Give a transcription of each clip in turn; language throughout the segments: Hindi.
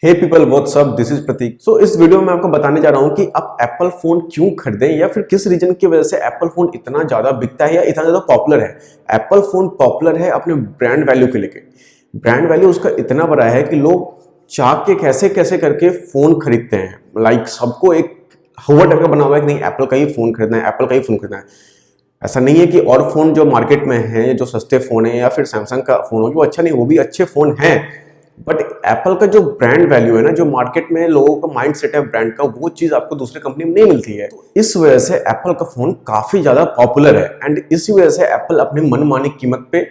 Hey people what's up, this is Prateek. So इस वीडियो में आपको बताने जा रहा हूं कि आप एप्पल फोन क्यों खरीदें या फिर किस रीजन की वजह से एप्पल फोन इतना ज्यादा बिकता है या इतना ज्यादा पॉपुलर है। एप्पल फोन पॉपुलर है अपने ब्रांड वैल्यू के लेके। ब्रांड वैल्यू उसका इतना बड़ा है कि लोग चाह के कैसे कैसे करके फोन खरीदते हैं। लाइक सबको एक हवा टाइप का बना हुआ है कि नहीं एप्पल का ही फोन खरीदना है, एप्पल का ही फोन खरीदना है। ऐसा नहीं है कि और फोन जो मार्केट में है जो सस्ते फोन है या फिर सैमसंग का फोन हो जो अच्छा नहीं, वो भी अच्छे फोन हैं, बट एप्पल का जो ब्रांड वैल्यू है ना, जो मार्केट में लोगों का माइंड सेट है ब्रांड का, वो चीज आपको दूसरे कंपनी में नहीं मिलती है। इस वजह से एप्पल का फोन काफी ज्यादा पॉपुलर है एंड इसी वजह से एप्पल अपने मनमानी कीमत पे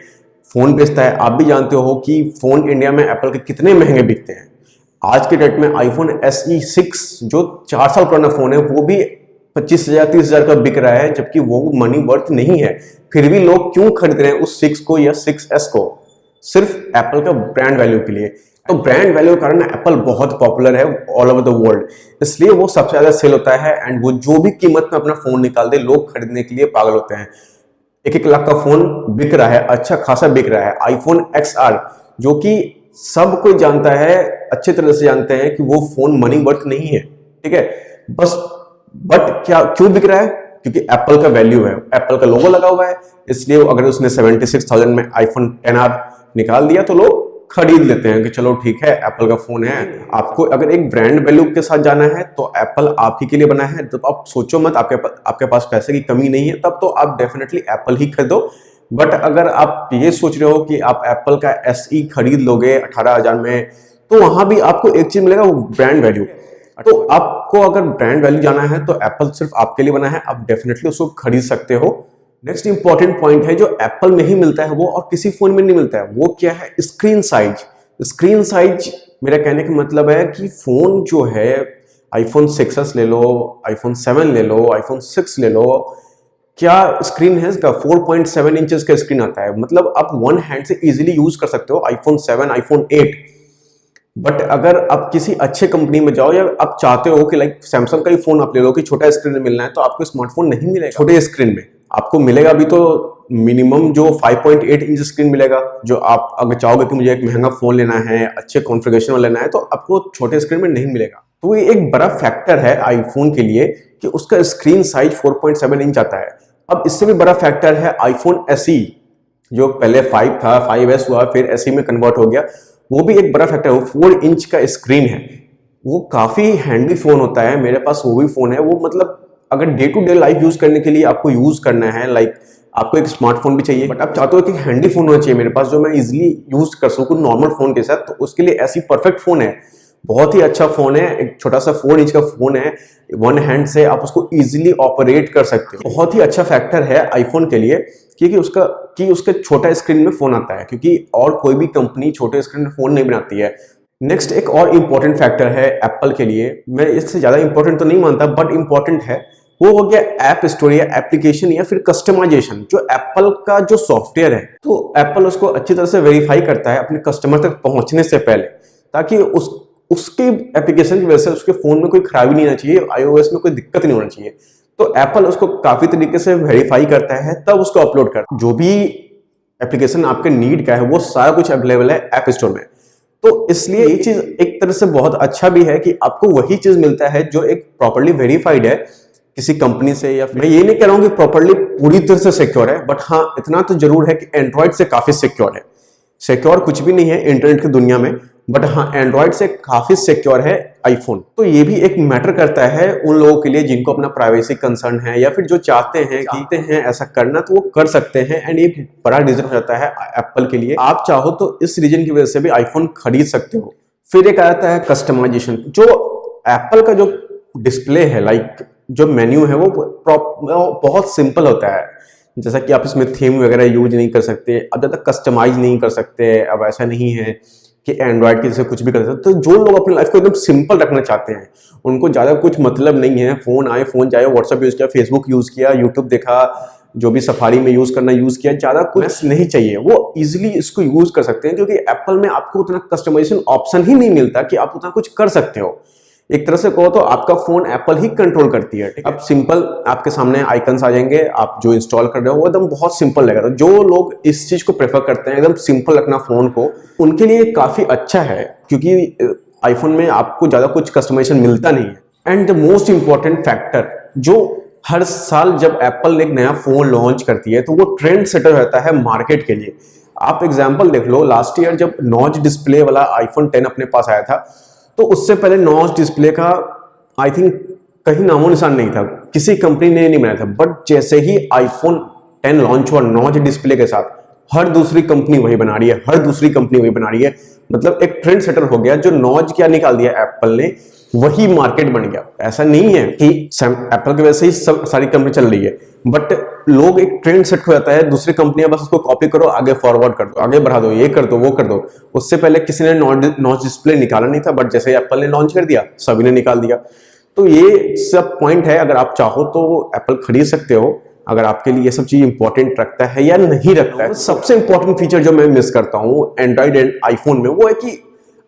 फोन बेचता है। आप भी जानते हो कि फोन इंडिया में एप्पल के कितने महंगे बिकते हैं। आज के डेट में आईफोन SE 6 जो 4 साल पुराना फोन है वो भी 25,000 30,000 का बिक रहा है, जबकि वो मनी वर्थ नहीं है। फिर भी लोग क्यों खरीद रहे हैं उस 6 को या 6S को? सिर्फ एप्पल का ब्रांड वैल्यू के लिए। तो ब्रांड वैल्यू के कारण एप्पल बहुत पॉपुलर है ऑल ओवर द वर्ल्ड, इसलिए वो सबसे ज्यादा सेल होता है एंड वो जो भी कीमत में अपना फोन निकाल दे लोग खरीदने के लिए पागल होते हैं। 1-1 लाख का फोन बिक रहा है, अच्छा खासा बिक रहा है। आईफोन XR जो कि सब कोई जानता है, अच्छे तरह से जानते हैं कि वो फोन मनी वर्थ नहीं है, ठीक है, बस बट क्या क्यों बिक रहा है? क्योंकि एप्पल का वैल्यू है, एप्पल का लोगो लगा हुआ है, इसलिए अगर उसने 76,000 में आईफोन XR निकाल दिया तो लोग खरीद लेते हैं कि चलो ठीक है एप्पल का फोन है। आपको अगर एक ब्रांड वैल्यू के साथ जाना है तो एप्पल आप ही के लिए बना है। जब आप सोचो मत आपके पास पैसे की कमी नहीं है, तब तो आप डेफिनेटली एप्पल ही खरीदो। बट अगर आप ये सोच रहे हो कि आप एप्पल का SE खरीद लोगे 18,000 में, तो वहां भी आपको एक चीज मिलेगा, वो ब्रांड वैल्यू। तो आपको अगर ब्रांड वैल्यू जाना है तो एप्पल सिर्फ आपके लिए बना है, आप डेफिनेटली उसको खरीद सकते हो। नेक्स्ट इंपॉर्टेंट पॉइंट है जो एप्पल में ही मिलता है वो और किसी फोन में नहीं मिलता है, वो क्या है? Screen size. स्क्रीन साइज मेरा कहने का मतलब है कि फोन जो है, आईफोन 6s ले लो, आईफोन 7 ले लो, आईफोन 6 ले लो, क्या स्क्रीन है इसका? 4.7 इंचेस का स्क्रीन आता है। मतलब आप वन हैंड से इजीली यूज कर सकते हो आईफोन 7, आईफोन 8। बट अगर आप किसी अच्छे कंपनी में जाओ या आप चाहते हो कि लाइक सैमसंग का ही फोन आप ले लो कि छोटा स्क्रीन में मिलना है, तो आपको स्मार्टफोन नहीं मिलेगा छोटे स्क्रीन में। आपको मिलेगा भी तो मिनिमम जो 5.8 इंच स्क्रीन मिलेगा। जो आप अगर चाहोगे कि मुझे एक महंगा फोन लेना है, अच्छे कॉन्फ़िगरेशन वाला लेना है, तो आपको छोटे स्क्रीन में नहीं मिलेगा। तो ये एक बड़ा फैक्टर है आईफोन के लिए कि उसका स्क्रीन साइज 4.7 इंच आता है। अब इससे भी बड़ा फैक्टर है आईफोन SE जो पहले 5 था, 5S हुआ, फिर SE में कन्वर्ट हो गया। वो भी एक बड़ा फैक्टर है, वो 4 इंच का स्क्रीन है, वो काफी हैंडी फोन होता है। मेरे पास वो भी फोन है। वो मतलब अगर day to day life use करने के लिए आपको यूज करना है, लाइक आपको एक स्मार्टफोन भी चाहिए बट आप चाहते हो कि हैंडी फोन होना चाहिए मेरे पास जो मैं इजीली यूज कर सकूं नॉर्मल फोन के साथ, तो उसके लिए ऐसी परफेक्ट फोन है। बहुत ही अच्छा फोन है, एक छोटा सा 4 इंच का फोन है, वन हैंड से आप उसको इजीली ऑपरेट कर सकते हो। बहुत ही अच्छा फैक्टर है आईफोन के लिए क्योंकि उसका छोटा स्क्रीन में फोन आता है, क्योंकि और कोई भी कंपनी छोटे स्क्रीन में फोन नहीं बनाती है। नेक्स्ट एक और इंपॉर्टेंट फैक्टर है एप्पल के लिए, मैं इससे ज्यादा इंपॉर्टेंट तो नहीं मानता बट इंपॉर्टेंट है, वो हो गया ऐप स्टोर या एप्लीकेशन या फिर कस्टमाइजेशन। जो एप्पल का जो सॉफ्टवेयर है, तो एप्पल उसको अच्छी तरह से वेरीफाई करता है अपने कस्टमर तक पहुंचने से पहले, ताकि उसके एप्लीकेशन की वजह से उसके फोन में कोई खराबी नहीं आना चाहिए, iOS में कोई दिक्कत नहीं होना चाहिए। तो एप्पल उसको काफी तरीके से वेरीफाई करता है, तब उसको अपलोड करता है। जो भी एप्लीकेशन आपके नीड का है वो सारा कुछ अवेलेबल है ऐप स्टोर में। तो इसलिए ये चीज एक तरह से बहुत अच्छा भी है कि आपको वही चीज मिलता है जो एक प्रॉपर्ली वेरीफाइड है किसी कंपनी से। या मैं ये नहीं कह रहा हूं कि प्रॉपर्ली पूरी तरह से सिक्योर है, बट हाँ इतना तो जरूर है कि एंड्रॉइड से काफी सिक्योर है। सिक्योर कुछ भी नहीं है इंटरनेट की दुनिया में, बट हाँ एंड्रॉइड से काफी सिक्योर है आईफोन। तो ये भी एक मैटर करता है उन लोगों के लिए जिनको अपना प्राइवेसी कंसर्न है या फिर जो चाहते हैं ऐसा करना, तो वो कर सकते हैं एंड एक बड़ा रीजन हो जाता है एप्पल के लिए। आप चाहो तो इस रीजन की वजह से भी आईफोन खरीद सकते हो। फिर एक आता है कस्टमाइजेशन। जो एप्पल का जो डिस्प्ले है, लाइक जो मेन्यू है, वो बहुत सिंपल होता है। जैसा कि आप इसमें थीम वगैरह यूज नहीं कर सकते, अब ज्यादा कस्टमाइज नहीं कर सकते। अब ऐसा नहीं है कि एंड्रॉइड की जैसे कुछ भी कर सकते। तो जो लोग अपनी लाइफ को एकदम सिंपल रखना चाहते हैं, उनको ज्यादा कुछ मतलब नहीं है, फोन आए फोन जाए, व्हाट्सएप यूज किया, फेसबुक यूज किया, यूट्यूब देखा, जो भी सफारी में यूज करना यूज किया, ज्यादा कुछ नहीं चाहिए, वो इजिली इसको यूज कर सकते हैं। क्योंकि एप्पल में आपको उतना कस्टमाइजेशन ऑप्शन ही नहीं मिलता कि आप उतना कुछ कर सकते हो। एक तरह से कहो तो आपका फोन एप्पल ही कंट्रोल करती है। अब सिंपल आपके सामने आइकन्स आ जाएंगे, आप जो इंस्टॉल कर रहे हो वो एकदम बहुत सिंपल लगेगा। तो जो लोग इस चीज को प्रेफर करते हैं एकदम सिंपल रखना फोन को, उनके लिए काफी अच्छा है। क्योंकि आईफोन में आपको ज्यादा कुछ कस्टमाइजेशन मिलता नहीं है। And the most important factor, जो हर साल जब एप्पल एक नया फोन लॉन्च करती है तो वो ट्रेंड सेटर रहता है मार्केट के लिए। आप एग्जांपल देख लो, लास्ट ईयर जब नॉच डिस्प्ले वाला आईफोन 10 अपने पास आया था, तो उससे पहले नॉच डिस्प्ले का आई थिंक कहीं नामो निशान नहीं था, किसी कंपनी ने नहीं बनाया था। बट जैसे ही आईफोन 10 लॉन्च हुआ नॉच डिस्प्ले के साथ, हर दूसरी कंपनी वही बना रही है, हर दूसरी कंपनी वही बना रही है। मतलब एक ट्रेंड सेटर हो गया। जो नॉच क्या निकाल दिया एप्पल ने, वही मार्केट बन गया। ऐसा नहीं है कि एप्पल की वजह से ही सब सारी कंपनी चल रही है, बट लोग एक ट्रेंड सेट हो जाता है, दूसरी कंपनियां बस उसको कॉपी करो, आगे फॉरवर्ड कर दो, आगे बढ़ा दो, ये कर दो, वो कर दो। उससे पहले किसी ने नॉच डिस्प्ले निकाला नहीं था, बट जैसे एप्पल ने लॉन्च कर दिया, सभी ने निकाल दिया। तो ये सब पॉइंट है। अगर आप चाहो तो एप्पल खरीद सकते हो, अगर आपके लिए ये सब चीज इंपॉर्टेंट रखता है या नहीं रखता है। सबसे इंपॉर्टेंट फीचर जो मैं मिस करता हूं एंड्रॉइड एंड आईफोन में, वो है कि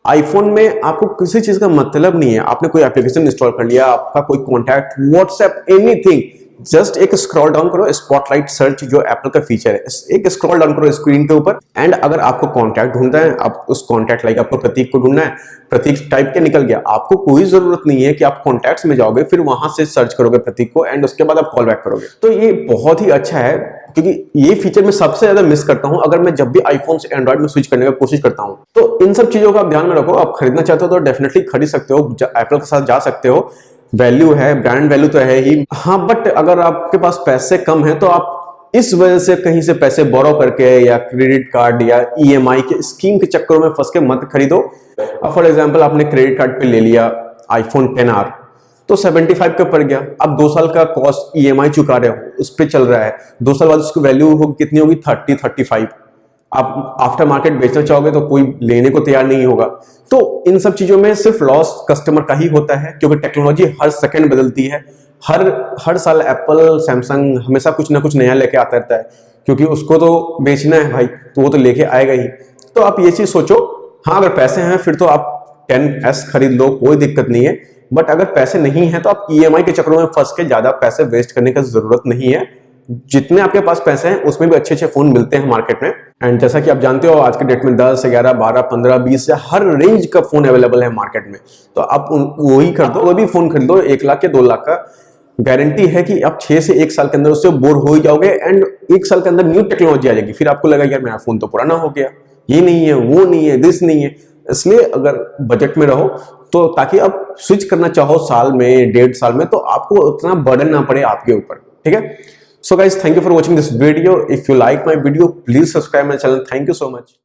आईफोन में आपको किसी चीज का मतलब नहीं है। आपने कोई एप्लीकेशन इंस्टॉल कर लिया, आपका कोई कॉन्टैक्ट, व्हाट्सएप, एनीथिंग, जस्ट एक स्क्रॉल डाउन करो, स्पॉटलाइट सर्च जो एप्पल का फीचर है, एक स्क्रॉल डाउन करो स्क्रीन के ऊपर, एंड अगर आपको कॉन्टैक्ट ढूंढना है, आप उस कॉन्टैक्ट लाइक आपको प्रतीक को ढूंढना है, प्रतीक टाइप के निकल गया। आपको कोई जरूरत नहीं है कि आप कॉन्टैक्ट्स में जाओगे, फिर वहां से सर्च करोगे प्रतीक को, एंड उसके बाद आप कॉल बैक करोगे। तो ये बहुत ही अच्छा है, क्योंकि ये फीचर मैं सबसे ज्यादा मिस करता हूं अगर मैं जब भी आईफोन से एंड्रॉइड में स्विच करने की कोशिश करता हूं। तो इन सब चीजों का आप ध्यान में रखो। आप खरीदना चाहते हो तो डेफिनेटली खरीद सकते हो, एप्पल के साथ जा सकते हो, वैल्यू है, ब्रांड वैल्यू तो है ही। हाँ, बट अगर आपके पास पैसे कम है तो आप इस वजह से कहीं से पैसे बोरो करके या क्रेडिट कार्ड या ईएमआई के स्कीम के चक्करों में फंस के मत खरीदो। अब फॉर एग्जांपल आपने क्रेडिट कार्ड पे ले लिया आईफोन 10R, तो 75 का पड़ गया। अब 2 साल का कॉस्ट ईएमआई चुका रहे हो, उस पे चल रहा है, 2 साल बाद उसकी वैल्यू होगी कितनी होगी, 30-35। आप आफ्टर मार्केट बेचना चाहोगे तो कोई लेने को तैयार नहीं होगा। तो इन सब चीजों में सिर्फ लॉस कस्टमर का ही होता है, क्योंकि टेक्नोलॉजी हर सेकंड बदलती है। हर साल एप्पल, सैमसंग हमेशा कुछ ना कुछ नया लेके आता रहता है, क्योंकि उसको तो बेचना है भाई, तो वो तो लेके आएगा ही। तो आप ये चीज सोचो। हाँ, अगर पैसे हैं फिर तो आप 10S खरीद लो, कोई दिक्कत नहीं है। बट अगर पैसे नहीं है तो आप ईएमआई के चक्रों में फंस के ज्यादा पैसे वेस्ट करने की जरूरत नहीं है। जितने आपके पास पैसे हैं उसमें भी अच्छे फोन मिलते हैं मार्केट में। एंड जैसा कि आप जानते हो आज के डेट में 10, 11, 12, 15, 20 या हर रेंज का फोन अवेलेबल है मार्केट में। तो आप वही कर दो, कोई भी फोन खरीद लो, 1 लाख या 2 लाख का। गारंटी है कि आप 6 से 1 साल के अंदर उससे बोर हो ही जाओगे, एंड 1 साल के अंदर न्यू टेक्नोलॉजी आ जाएगी। फिर आपको लगेगा यार मेरा फोन तो पुराना हो गया, ये नहीं है, वो नहीं है, दिस नहीं है। इसलिए अगर बजट में रहो तो, ताकि आप स्विच करना चाहो साल में, 1.5 साल में, तो आपको उतना बर्डन ना पड़े आपके ऊपर। ठीक है। So guys, thank you for watching this video. If you like my video, please subscribe my channel. Thank you so much.